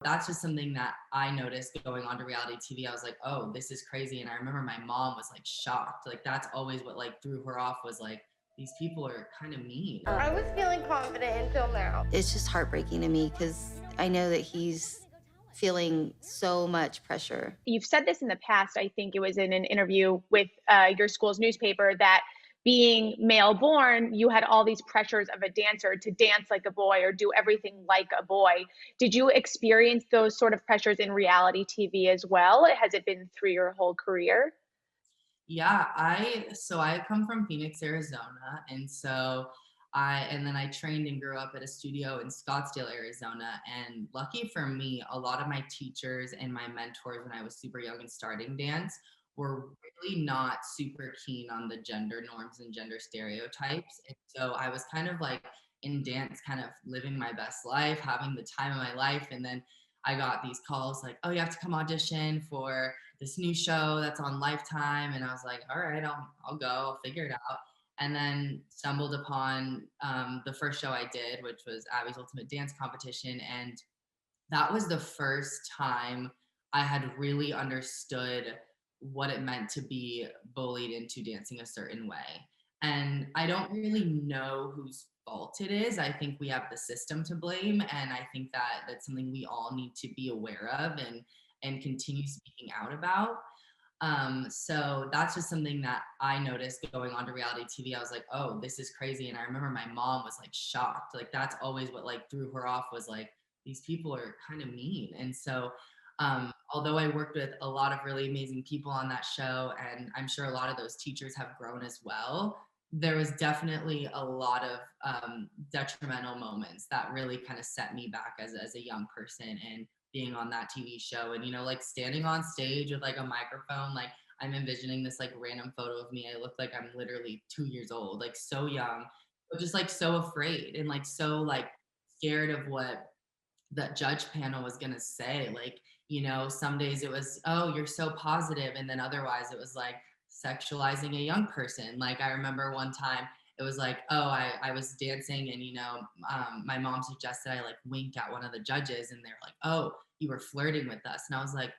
That's just something that I noticed going on to reality TV. I was like, oh, this is crazy. And I remember my mom was like shocked. Like that's always what like threw her off was like, these people are kind of mean. I was feeling confident until now. It's just heartbreaking to me because I know that he's feeling so much pressure. You've said this in the past. I think it was in an interview with your school's newspaper that being male born, you had all these pressures of a dancer to dance like a boy or do everything like a boy. Did you experience those sort of pressures in reality TV as well? Has it been through your whole career? Yeah, I come from Phoenix, Arizona, and so I trained and grew up at a studio in Scottsdale, Arizona. And lucky for me, a lot of my teachers and my mentors when I was super young and starting dance were really not super keen on the gender norms and gender stereotypes. And so I was kind of like in dance, kind of living my best life, having the time of my life. And then I got these calls like, oh, you have to come audition for this new show that's on Lifetime. And I was like, all right, I'll go, I'll figure it out. And then stumbled upon the first show I did, which was Abby's Ultimate Dance Competition. And that was the first time I had really understood what it meant to be bullied into dancing a certain way. And I don't really know whose fault it is. I think we have the system to blame. And I think that that's something we all need to be aware of and continue speaking out about. So that's just something that I noticed going on to reality TV. I was like, oh, this is crazy. And I remember my mom was like shocked. Like that's always what like threw her off was like, these people are kind of mean. And so although I worked with a lot of really amazing people on that show, and I'm sure a lot of those teachers have grown as well, there was definitely a lot of detrimental moments that really kind of set me back as a young person. And being on that TV show and, you know, like standing on stage with like a microphone, like I'm envisioning this like random photo of me. I look like I'm literally 2 years old, like so young, but just like so afraid and like so like scared of what that judge panel was going to say. Like, you know, some days it was, oh, you're so positive, and then otherwise it was like sexualizing a young person. Like I remember one time it was like, oh, I was dancing and, you know, my mom suggested I like wink at one of the judges, and they were like, oh, you were flirting with us. And I was like,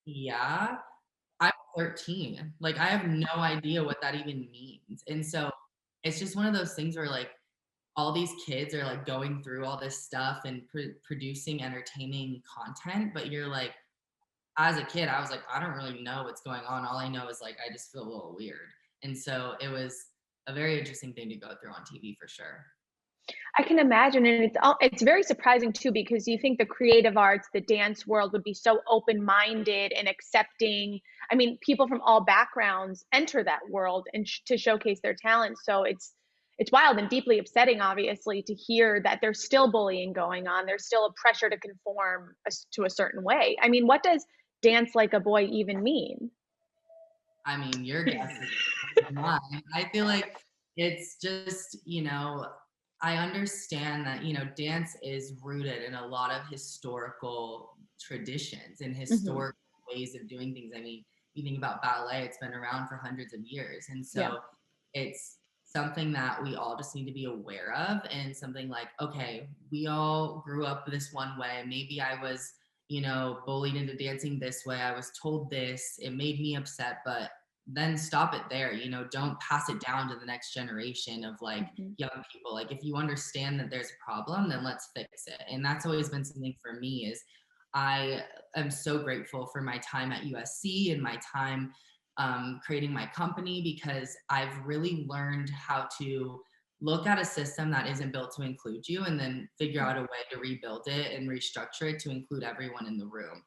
yeah, I'm 13. Like I have no idea what that even means. And so it's just one of those things where like all these kids are like going through all this stuff and producing entertaining content, but you're like, as a kid, I was like, I don't really know what's going on. All I know is like, I just feel a little weird. And so it was a very interesting thing to go through on TV for sure. I can imagine, and it's very surprising too because you think the creative arts, the dance world would be so open-minded and accepting. I mean, people from all backgrounds enter that world and to showcase their talent. So it's wild and deeply upsetting, obviously, to hear that there's still bullying going on. There's still a pressure to conform to a certain way. I mean, what does dance like a boy even mean? I mean, your guess is mine. I feel like it's just, you know, I understand that, you know, dance is rooted in a lot of historical traditions and Hmm. historical ways of doing things. I mean, you think about ballet, it's been around for hundreds of years. And Yeah. so it's something that we all just need to be aware of, and something like, okay, we all grew up this one way. Maybe I was, you know, bullied into dancing this way. I was told this, it made me upset, but then stop it there. You know, don't pass it down to the next generation of like Hmm. young people. Like if you understand that there's a problem, then let's fix it. And that's always been something for me is I am so grateful for my time at USC and my time creating my company, because I've really learned how to look at a system that isn't built to include you and then figure out a way to rebuild it and restructure it to include everyone in the room.